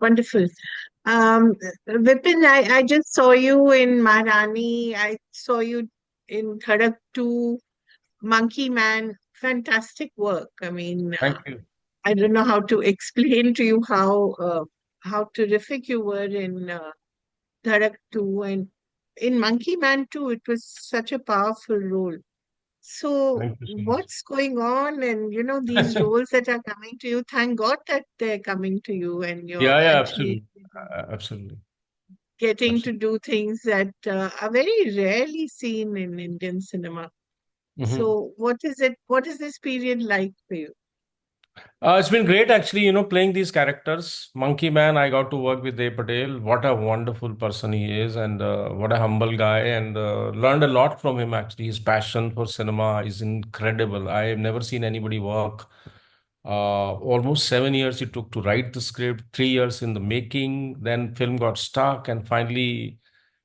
Wonderful. Um, Vipin, I just saw you in Maharani. I saw you in Dhadak 2, Monkey Man. Fantastic work. I mean, Thank you. I don't know how to explain to you how terrific you were in Dhadak 2 and in Monkey Man too. It was such a powerful role. So Thank you so what's going on? And these much. roles that are coming to you, thank God that they're coming to you and you're Yeah, yeah, actually absolutely. Absolutely. getting to Absolutely. do things that are very rarely seen in Indian cinema. hmm So what is it? What is this period like for you? It's been great actually, playing these characters. Monkey Man, I got to work with Dev Patel. What a wonderful person he is, and what a humble guy, and learned a lot from him actually. His passion for cinema is incredible. I have never seen anybody work. Almost 7 years it took to write the script, 3 years in the making, then film got stuck, and finally,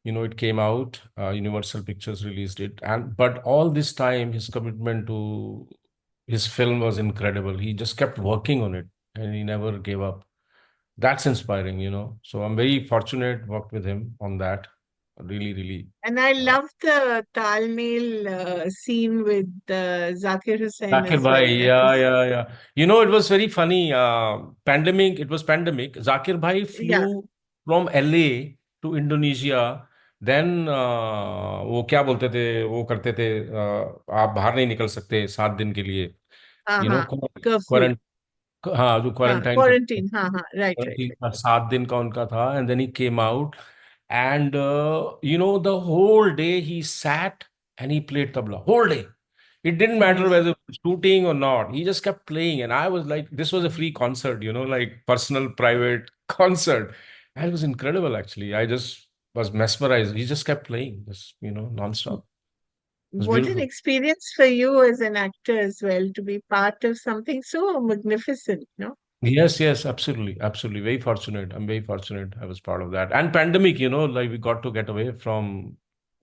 it came out. Universal Pictures released it, and but all this time, his commitment to his film was incredible. He just kept working on it and he never gave up. That's inspiring. So I'm very fortunate worked with him on that. Really, really. And I Uh, love the Talmel scene with Zakir Hussain Zakir as well. Bhai, That yeah, was, yeah, yeah. It was very funny. It was pandemic. Zakir Bhai yeah, flew from LA to Indonesia. Then वो क्या बोलते थे वो करते थे आप बाहर नहीं निकल सकते 7 दिन के लिए यू नो हाँ, curfew, हाँ जो हाँ, क्वारंटाइन करते quarantine, हाँ, हाँ, right, right, quarantine right. का 7 दिन का उनका था and then he came out and the whole day he sat and he played tabla whole day. It didn't matter Nice. whether it was shooting or not. He just kept playing, and I was like, this was a free concert, like personal private concert. And it was incredible actually. I just was mesmerized. He just kept playing, just nonstop. It was What an beautiful. experience for you as an actor as well to be part of something so magnificent, no? Yes, yes, absolutely, absolutely. Very fortunate. I'm very fortunate I was part of that. And pandemic, like we got to get away from,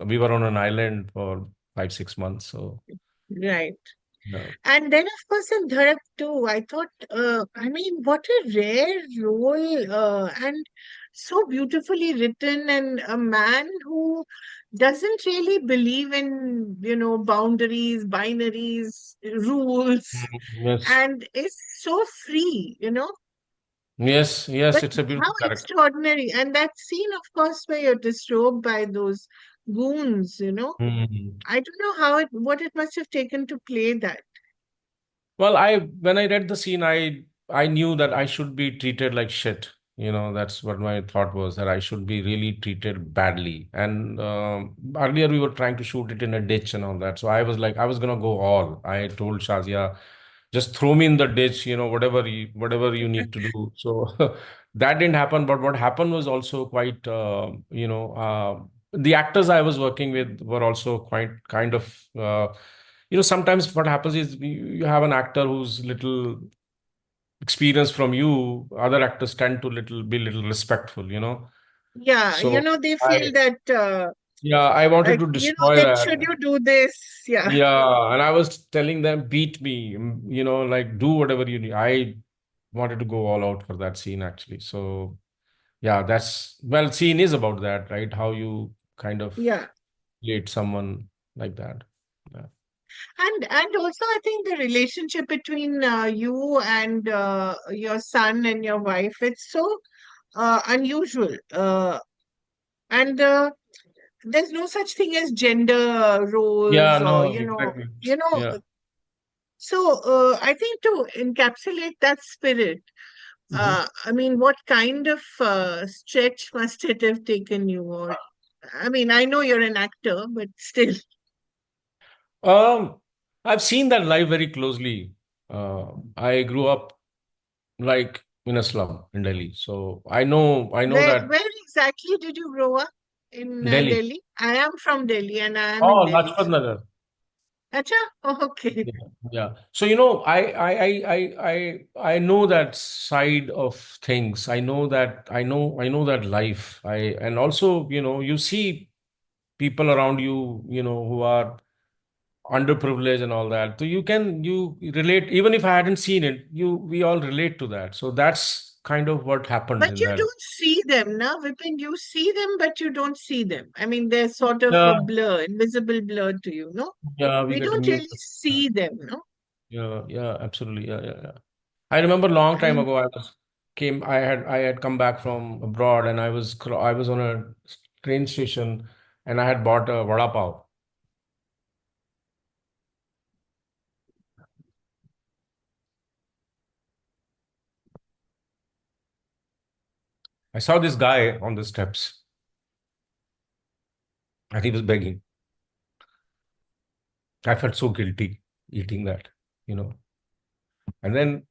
we were on an island for 5, 6 months. So, Right. yeah. And then, of course, in Dharak too, I thought, I mean, what a rare role and so beautifully written, and a man who doesn't really believe in, boundaries, binaries, rules, Yes, and is so free. yes, yes. But It's a how beautiful character. extraordinary. And that scene, of course, where you're disrobed by those goons. Mhm. I don't know what it must have taken to play that. Well, when I read the scene, I knew that I should be treated like shit. That's what my thought was, that I should be really treated badly. And earlier we were trying to shoot it in a ditch and all that. So I was like, I was gonna go all. I told Shazia, just throw me in the ditch, whatever you need to do. So that didn't happen. But what happened was also quite, the actors I was working with were also quite kind of. Sometimes what happens is you have an actor who's little experienced from you. Other actors tend to be little respectful. Yeah, So they I, feel that, yeah, I wanted to destroy that should that. you do this? Yeah, Yeah, and I was telling them, beat me, like do whatever you need. I wanted to go all out for that scene actually. So yeah, well, scene is about that, right? How you kind of yeah. create someone like that. Yeah. And also, I think the relationship between you and your son and your wife, it's so unusual. And there's no such thing as gender Yeah, roles or, no, exactly. Yeah. so I think to encapsulate that spirit, Mhm. I mean, what kind of stretch must it have taken you? Or, I mean, I know you're an actor, but still. Um, I've seen that life very closely. I grew up like in a slum in Delhi, so I know that Where exactly did you grow up in Delhi. Delhi? I am from Delhi and I am in Oh, Delhi. Lajpat Nagar. Acha? Okay. Yeah, yeah. So I know that side of things. I know that life. And also you see people around you who are underprivileged and all that. So you relate, even if I hadn't seen it, we all relate to that. So kind of what happened But in you that. don't see them now, Vipin. You see them, but you don't see them. I mean, they're sort of a Yeah, blur, invisible blur to you, no? yeah, we We get don't immune. really see them, no? Yeah, yeah, absolutely. Yeah, yeah, yeah. I remember a long I time mean, ago, I had come back from abroad, and I was on a train station, and I had bought a vada pav. I saw this guy on the steps, and he was begging. I felt so guilty eating that, you know. And then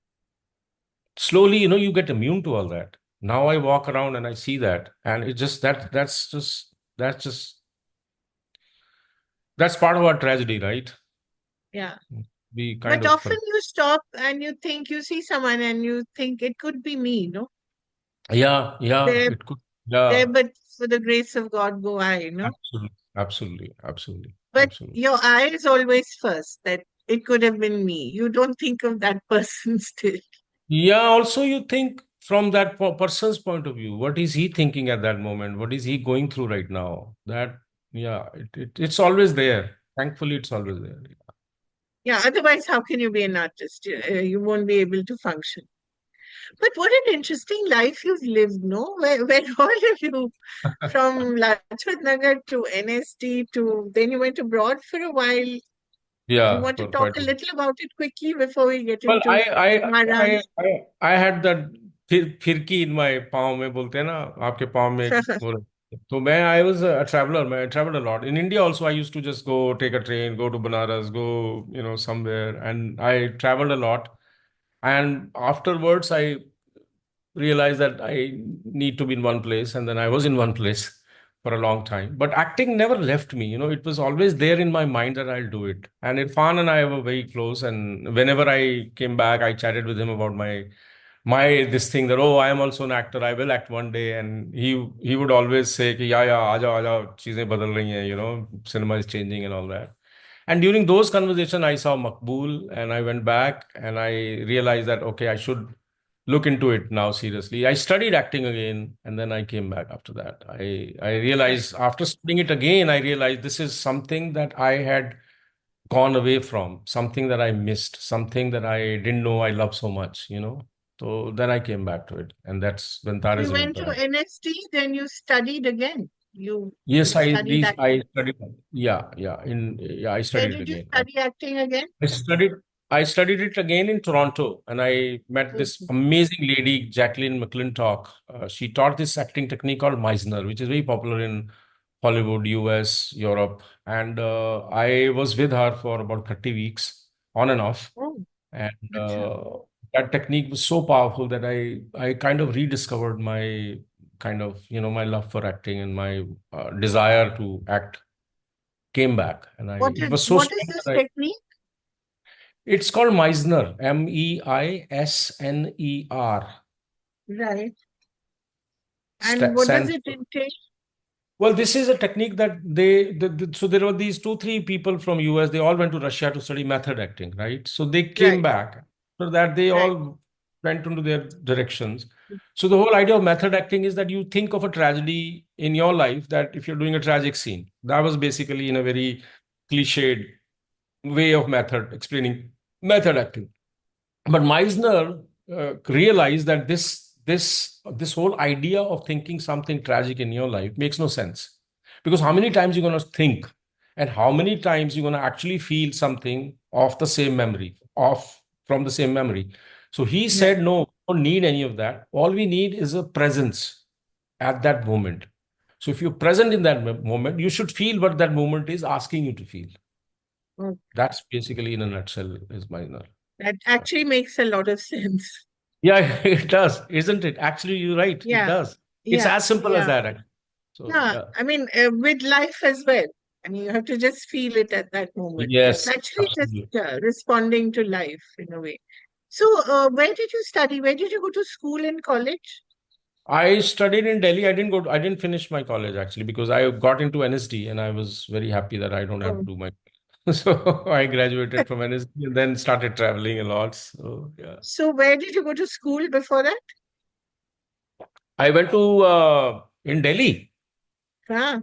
slowly, you get immune to all that. Now I walk around and I see that, and it just that's just that's part of our tragedy, right? yeah. We kind But of often you stop and you think you see someone and you think it could be me, no? yeah, yeah, There, it could, there, yeah, but for the grace of God go I, no? absolutely, absolutely, absolutely, But absolutely. your eye is always first, that it could have been me. You don't think of that person still. Yeah, also you think from that person's point of view, what is he thinking at that moment? What is he going through right now? That, yeah, it's always there. Thankfully, it's always there. Yeah, otherwise, how can you be an artist? You won't be able to function. But what an interesting life you've lived, no? Where all of you, from Lajpat Nagar to NST to then you went abroad for a while. You Yeah, want to for talk quite. a little about it quickly before we get Well, into Maharani? I had that फिरकी in my पाँव में बोलते हैं ना आपके पाँव में वो तो मैं I was a traveler. I traveled a lot in India also. I used to just go take a train, go to Banaras, go somewhere, and I traveled a lot. And afterwards, I realized that I need to be in one place, and then I was in one place for a long time. But acting never left me. It was always there in my mind that I'll do it. And Irfan and I were very close, and whenever I came back, I chatted with him about my this thing that, oh, I am also an actor, I will act one day. And he would always say कि, yeah, आ जाओ चीजें बदल रही हैं, cinema is changing and all that. And during those conversations, I saw Makbul, and I went back and I realized that, okay, I should look into it now seriously. I studied acting again, and then I came back after that. I Right. realized after studying it again, I realized this is something that I had gone away from, something that I missed, something that I didn't know I love so much. So then I came back to it, and that's when Tare You Zameen went Par to Hai. NST, then you studied again. You Yes, studied I acting. studied. Yeah, I Where studied it did you again. study acting again? I studied I studied it again in Toronto, and I met this Okay. amazing lady, Jacqueline McClintock. She taught this acting technique called Meisner, which is very popular in Hollywood, US, Europe. And I was with her for about 30 weeks, on and off. Oh, And acha. that technique was so powerful that I kind of rediscovered my kind of, my love for acting, and my desire to act came back. And it was so What is strong this that technique? it's called Meisner, Meisner. Right. And what does Stands it for. entail? Well, this is a technique that so there were these two, three people from US. They all went to Russia to study method acting, right? So they came Right, back. So that they right. all went into their directions. So the whole idea of method acting is that you think of a tragedy in your life, that if you're doing a tragic scene, that was basically in a very cliched way of method explaining method acting. But Meisner realized that this whole idea of thinking something tragic in your life makes no sense, because how many times you're going to think, and how many times you're going to actually feel something of the same memory, of from the same memory. So he Right. said, no, we don't need any of that. All we need is a presence at that moment. So if you're present in that moment, you should feel what that moment is asking you to feel. Oh, That's basically in a nutshell is Meisner. that actually makes a lot of sense. Yeah, it does, isn't it? Actually, you're right. It Yeah, does. It's yeah, as simple as yeah. that, actually. So, Yeah, yeah. I mean, with life as well. I mean, you have to just feel it at that moment. It's Yes, actually just absolutely. responding to life in a way. So, where did you study? Where did you go to school and college? I studied in Delhi. I didn't finish my college actually, because I got into NSD, and I was very happy that I don't have to Oh. do my. So I graduated from NSD and then started traveling a lot. So, yeah. So, where did you go to school before that? I went to in Delhi Ah,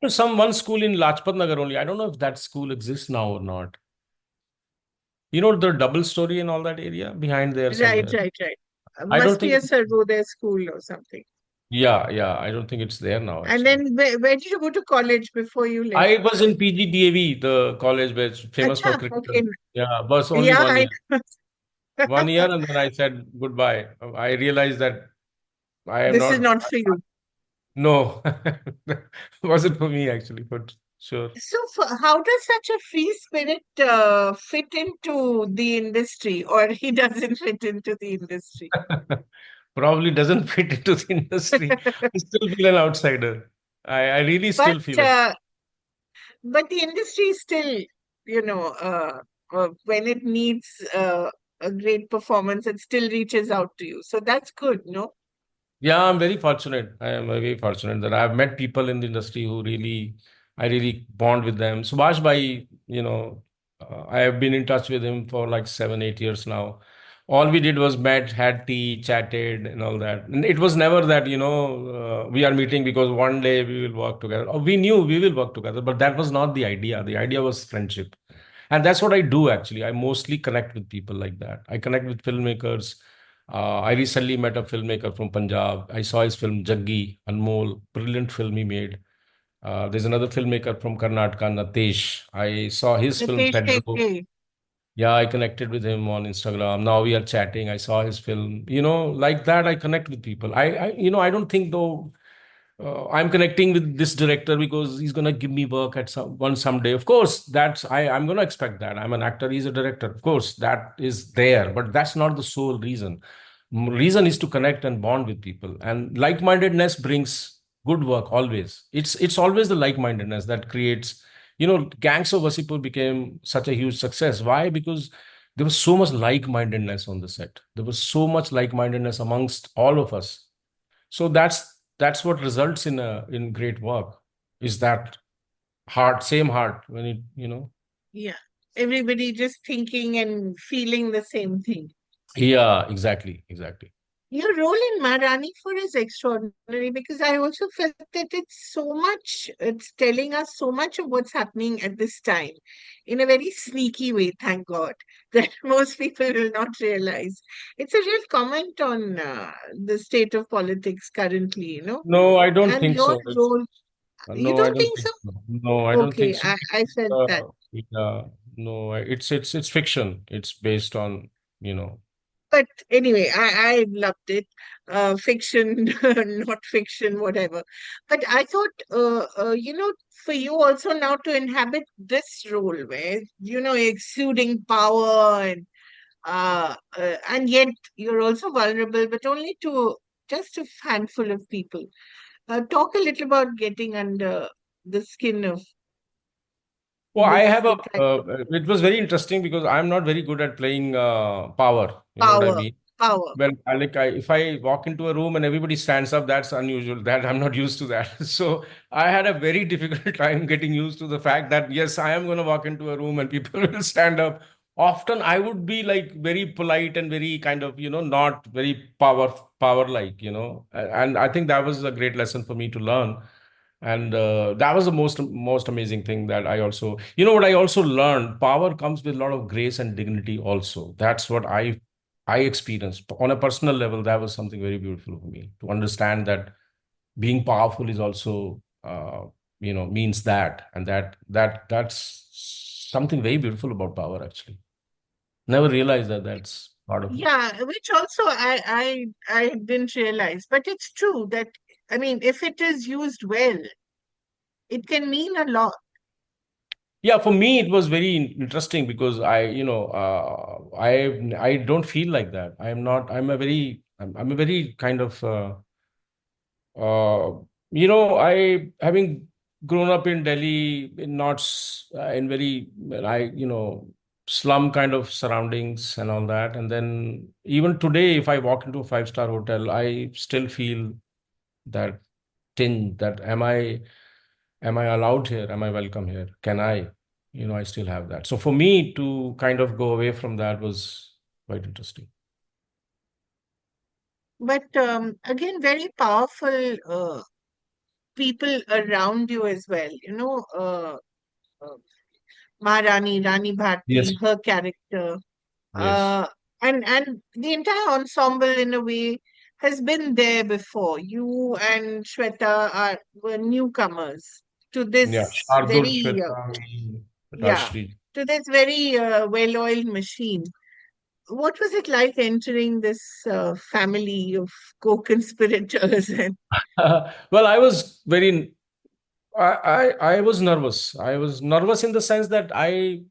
to some one school in Lajpat Nagar only. I don't know if that school exists now or not. You know the double story and all that area behind there right, somewhere. right, right. I don't Must be think. a Sarvodaya school or something. Yeah, yeah. I don't think it's there now And actually. then where did you go to college before you left? I was in PGDAV, the college which famous for Acha, cricket. okay. Yeah, was only Yeah, one I year. know. 1 year, and then I said goodbye. I realized that I am This is not. not for you. No, wasn't for me actually, but sure. So, how does such a free spirit fit into the industry, or he doesn't fit into the industry? Probably doesn't fit into the industry. I still feel an outsider. I really But still feel it. the industry is still, you know, when it needs a great performance, it still reaches out to you. So that's good, no? Yeah, I'm very fortunate. I am very fortunate that I've met people in the industry who really, I really bond with them. Subhash Bhai, I have been in touch with him for like 7, 8 years now. All we did was met, had tea, chatted, and all that. And it was never that, we are meeting because one day we will work together. Or we knew we will work together, but that was not the idea. The idea was friendship. And that's what I do actually. I mostly connect with people like that. I connect with filmmakers. I recently met a filmmaker from Punjab. I saw his film Jaggi, Anmol, brilliant film he made. There's another filmmaker from Karnataka, Natesh. I saw his film Nitesh Pedro. Hegde. Yeah, I connected with him on Instagram. Now we are chatting. I saw his film. Like that, I connect with people. I don't think though I'm connecting with this director because he's gonna give me work at someday. Of course, I'm gonna expect that. I'm an actor, he's a director. Of course, that is there, but that's not the sole reason. Reason is to connect and bond with people, and like-mindedness brings good work always. It's always the like-mindedness that creates. Gangs of Wasseypur became such a huge success. Why? Because there was so much like-mindedness on the set. There was so much like-mindedness amongst all of us, so that's what results in great work. Is that same heart when it. Yeah. Everybody just thinking and feeling the same thing. Yeah, exactly, exactly. Your role in Maharani for is extraordinary because I also felt that it's telling us so much of what's happening at this time in a very sneaky way, thank God, that most people will not realize. It's a real comment on the state of politics currently, No, I don't and think your so. role. You No, I don't don't think think so? so. No, I don't think Okay, so. I felt that. Yeah, no, it's fiction. It's based on you know. But anyway, I loved it. Fiction, not fiction, whatever. But I thought, for you also now to inhabit this role where, exuding power and yet you're also vulnerable, but only to just a handful of people. Talk a little about getting under the skin of Well, I this have a. kind of It was very interesting because I'm not very good at playing power. You know what I power, mean? power. Well, if I walk into a room and everybody stands up, that's unusual. That I'm not used to that. So I had a very difficult time getting used to the fact that yes, I am going to walk into a room and people will stand up. Often I would be like very polite and very kind of not very power like and I think that was a great lesson for me to learn. And that was the most amazing thing that I also, what I also learned, power comes with a lot of grace and dignity also. That's what I experienced on a personal level. That was something very beautiful for me to understand that being powerful is also means that, and that's something very beautiful about power actually. Never realized that that's part of it. Yeah, which also I didn't realize, but it's true that I mean, if it is used well, it can mean a lot. Yeah, for me it was very interesting because I don't feel like that. I'm a very kind of uh, I having grown up in Delhi in not in very slum kind of surroundings and all that, and then even today if I walk into a five-star hotel, I still feel that tinge that am I allowed here? Am I welcome here? Can I? I still have that. So for me to kind of go away from that was quite interesting. But again, very powerful people around you as well. Uh, Maharani, Rani Yes, Bharti, her character, yes, uh, and the entire ensemble in a way has been there before. You and Shweta were newcomers to yeah. this Shardul, very Shweta, yeah, Rajshri. to this very well-oiled machine. What was it like entering this family of co-conspirators? And Well, I was nervous. I was nervous in the sense that I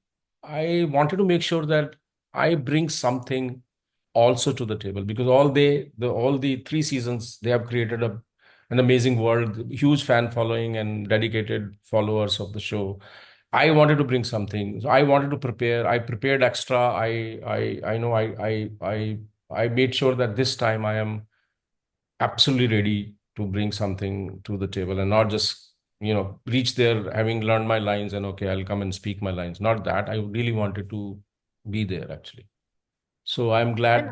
wanted to make sure that I bring something also to the table, because all the 3 seasons they have created an amazing world, huge fan following and dedicated followers of the show. I wanted to bring something. So I wanted to prepare. I prepared extra. I know I made sure that this time I am absolutely ready to bring something to the table and not just, reach there having learned my lines and okay, I'll come and speak my lines. Not that. I really wanted to be there actually. So I'm glad.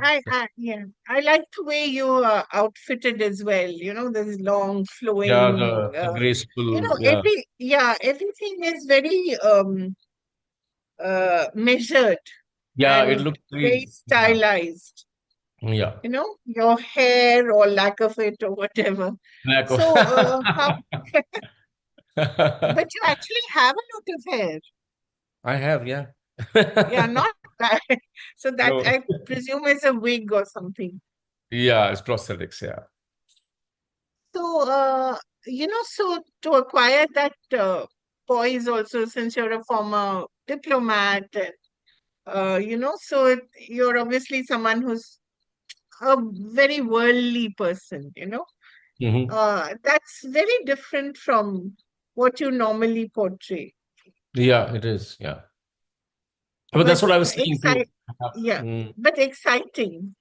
yeah, I like the way you are outfitted as well. This long Yeah, flowing. the graceful. Yeah, Everything is very measured yeah. It and looked very very. Yeah, stylized. yeah. Your hair or lack of it or whatever. Lack of. So, how? But you actually have a lot of hair. I have, yeah. Yeah, not bad. So that No. I presume is a wig or something. Yeah, it's prosthetics. Yeah. So, so to acquire that poise also, since you're a former diplomat, and, you're obviously someone who's a very worldly person, Hmm. that's very different from what you normally portray. Yeah, it is. Yeah. But But that's what I was saying too. excite, yeah, Mm. but exciting.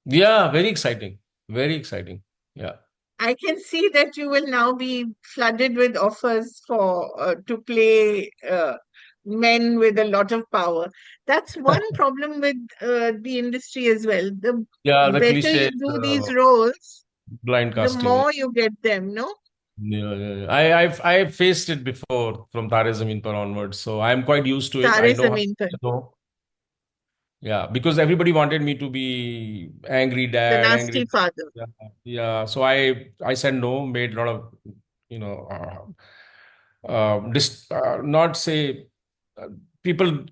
Yeah, very exciting. Very exciting. Yeah. I can see that you will now be flooded with offers for to play men with a lot of power. That's one problem with the industry as well. The Yeah, the better you cliche, do these roles, blind the casting. Yeah. more you get them, no? Yeah, yeah, yeah. I've faced it before from Tare Zameen Par onwards, so I'm quite used to it. I Tare know how to Zameen Par, say no. Yeah, because everybody wanted me to be angry the dad, nasty angry. father. Yeah, yeah. So I said no, made a lot of, you know, not say uh,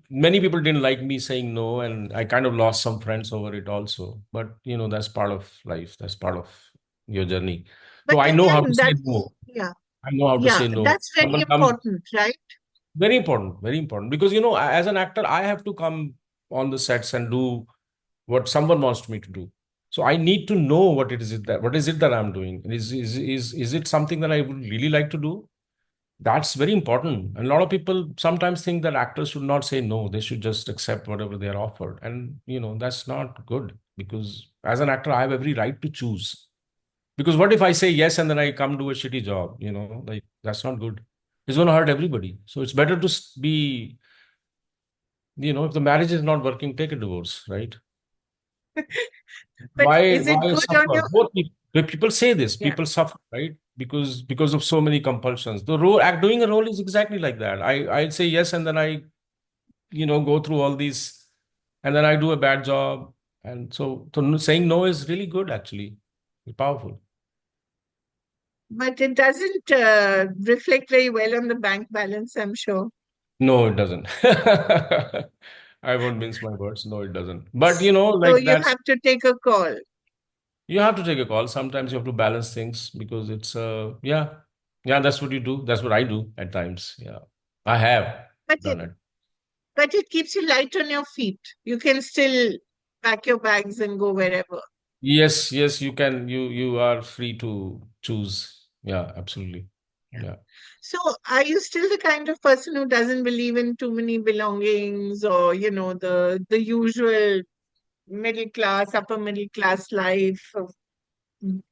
many people didn't like me saying no, and I kind of lost some friends over it also. But that's part of life. That's part of your journey. So But I know how to again, say that's no. yeah, I know how to yeah, say no. that's very Someone comes, important, right? very important, because as an actor, I have to come on the sets and do what someone wants me to do. So I need to know what is it that I'm doing. Is it something that I would really like to do? That's very important. And a lot of people sometimes think that actors should not say no. They should just accept whatever they are offered. And that's not good, because as an actor, I have every right to choose. Because what if I say yes and then I come do a shitty job? Like that's not good. It's going to hurt everybody. So it's better to be, if the marriage is not working, take a divorce, right? But Why is it why good on suffer? your Both people say this. yeah? People suffer, right? Because of so many compulsions. The role act doing a role is exactly like that. I say yes and then I go through all these, and then I do a bad job. And so saying no is really good actually. It's powerful. But it doesn't reflect very well on the bank balance, I'm sure. No, it doesn't. I won't mince my words. No, it doesn't. But So like you that's have to take a call. you have to take a call. Sometimes you have to balance things because it's yeah. Yeah, that's what you do. That's what I do at times. Yeah. I have But done it. it keeps you light on your feet. You can still pack your bags and go wherever. Yes, yes, you can. You are free to choose. Yeah, absolutely. Yeah. Yeah. So are you still the kind of person who doesn't believe in too many belongings or, the usual middle class, upper middle class life of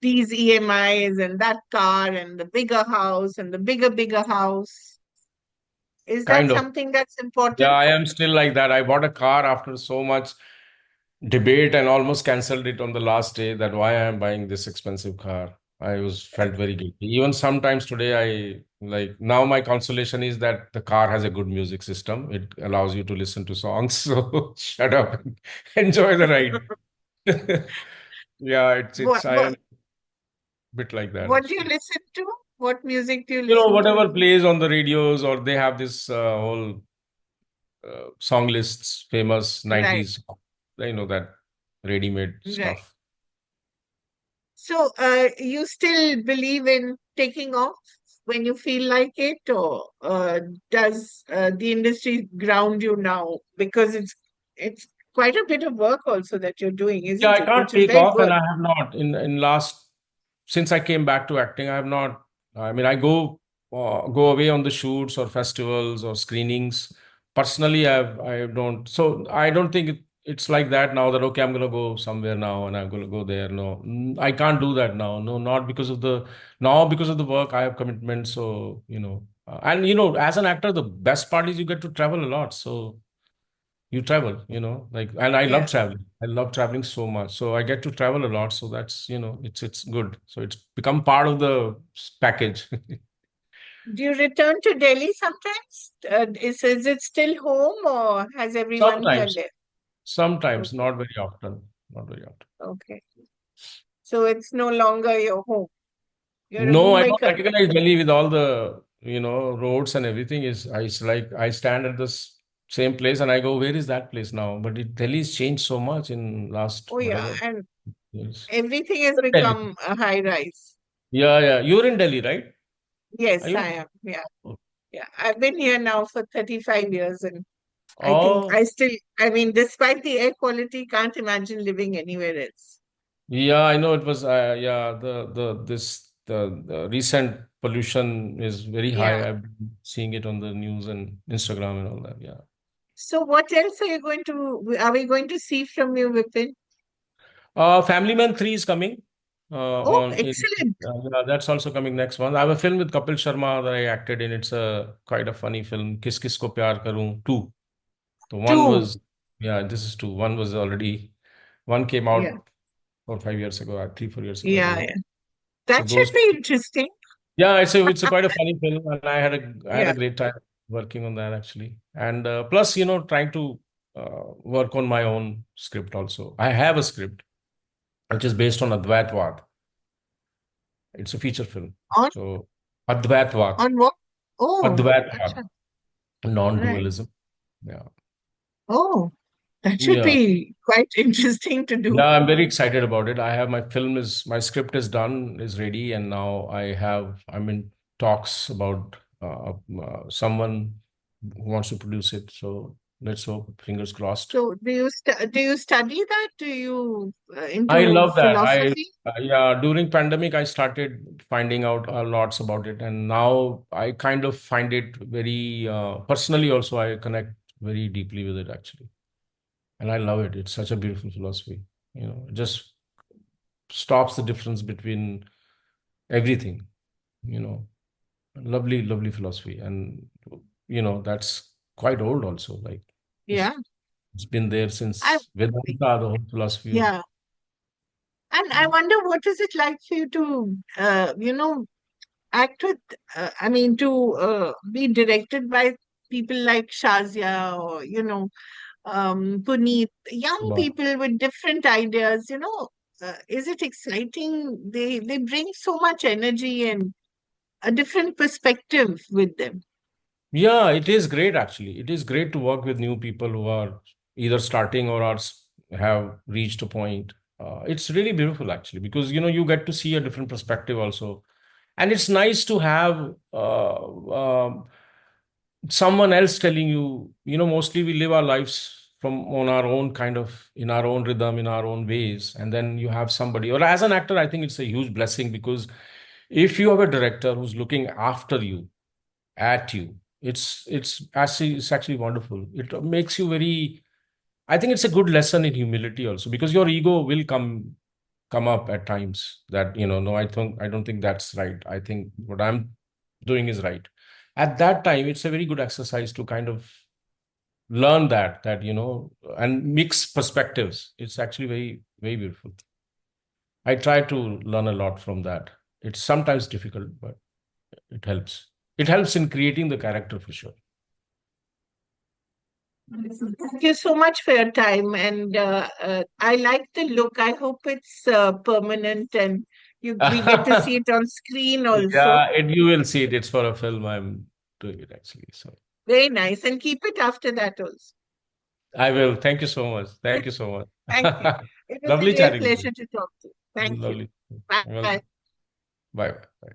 these EMIs and that car and the bigger house and the bigger house? Is that Kind of. something that's Yeah, important? I am still like that. I bought a car after so much. debate and almost canceled it on the last day that why I am buying this expensive car. I was felt very guilty. Even sometimes today, I like now my consolation is that the car has a good music system. It allows you to listen to songs. So shut up and enjoy the ride. Yeah, What, I am what, a bit like that what do you actually. listen to? What music do you You know, listen to? whatever plays on the radios, or they have this whole song lists, famous Right, 90s, you know, that ready-made right. stuff. So, you still believe in taking off when you feel like it, or does the industry ground you now? Because it's quite a bit of work also that you're doing, Yeah, isn't I it? can't Which is take very off, and good. I have not in last since I came back to acting. I have not. I mean, I go away on the shoots or festivals or screenings. Personally, I don't. So I don't think it's like that now. That okay, I'm gonna go somewhere now and I'm gonna go there. No, I can't do that now. No, not because of the now because of the work. I have commitments. So and as an actor, the best part is you get to travel a lot. So you travel, like, and I love Yeah. traveling. I love traveling so much. So I get to travel a lot. So that's, it's good. So it's become part of the package. Do you return to Delhi sometimes? Is it still home, or has everyone here Sometimes, left? sometimes, Okay, not very often. Not very often. okay. So it's no longer your home. You're a No, I don't Mumbaikar. recognize Delhi with all the, roads and everything. It's like I stand at this same place and I go, where is that place now? But Delhi's changed so much in last Oh yeah, whatever and years. everything has Delhi. become a high rise. Yeah, yeah. You're in Delhi, right? Are Yes, you? I am. Yeah, yeah. I've been here now for 35 years, and I think Oh. I still, I mean, despite the air quality, can't imagine living anywhere else. Yeah, I know it was yeah, the recent pollution is very Yeah. high. I've been seeing it on the news and Instagram and all that. Yeah. So what else are we going to see from you, Vipin? Family Man 3 is coming Oh, on in excellent. yeah, that's also coming next month. I have a film with Kapil Sharma that I acted in. It's a quite a funny film. Kis Kis Ko Pyar Karoon 2. So one Two. was yeah, this is 2. One was already one came Yeah. out 4 5 years ago, 3 4 years ago, I Yeah, believe. yeah. So That should those be interesting. Yeah, it's a quite a funny film, and I had a Yeah. great time working on that actually. And plus, trying to work on my own script also. I have a script which is based on Advaitwad. It's a feature film. On So Advaitwad, on what? Oh, Advaitwad, acha. Right. non-dualism. Yeah, Oh, that should yeah. be quite interesting to Yeah, do. I'm very excited about it. I have my script is done, is ready, and now I'm in talks about someone who wants to produce it. So let's hope, fingers crossed. So do you study that? Do you I into love that. philosophy? Yeah, during pandemic, I started finding out lots about it, and now I kind of find it very personally. Also, I connect very deeply with it actually, and I love it. It's such a beautiful philosophy. It just stops the difference between everything. You know, lovely, lovely philosophy, and that's quite old also. Like Yeah. it's been there I since Vedanta, the whole philosophy of. yeah. And I wonder what is it like for you to act with I mean to be directed by people like Shazia, or Puneet, young Wow. people with different ideas, is it exciting? They bring so much energy and a different perspective with them. Yeah, it is great actually. It is great to work with new people who are either starting or have reached a point. It's really beautiful actually because you get to see a different perspective also, and it's nice to have someone else telling you. Mostly we live our lives from on our own kind of in our own rhythm, in our own ways, and then you have somebody. Or as an actor, I think it's a huge blessing because if you have a director who's looking after you at you. It's actually wonderful. It makes you very. I think it's a good lesson in humility also because your ego will come up at times that no, I don't think that's right. I think what I'm doing is right. At that time, it's a very good exercise to kind of learn and mix perspectives. It's actually very, very beautiful. I try to learn a lot from that. It's sometimes difficult, but it helps. It helps in creating the character for sure. Thank you so much for your time. And I like the look. I hope it's permanent and we get to see it on screen also. Yeah, you will see it. It's for a film. I'm doing it actually. So Very nice. And keep it after that also. I will. Thank you so much. Thank you so Thank you. much. It was a Lovely real chatting with you. pleasure to talk to you. Thank you. Lovely. Bye. Welcome. Bye bye.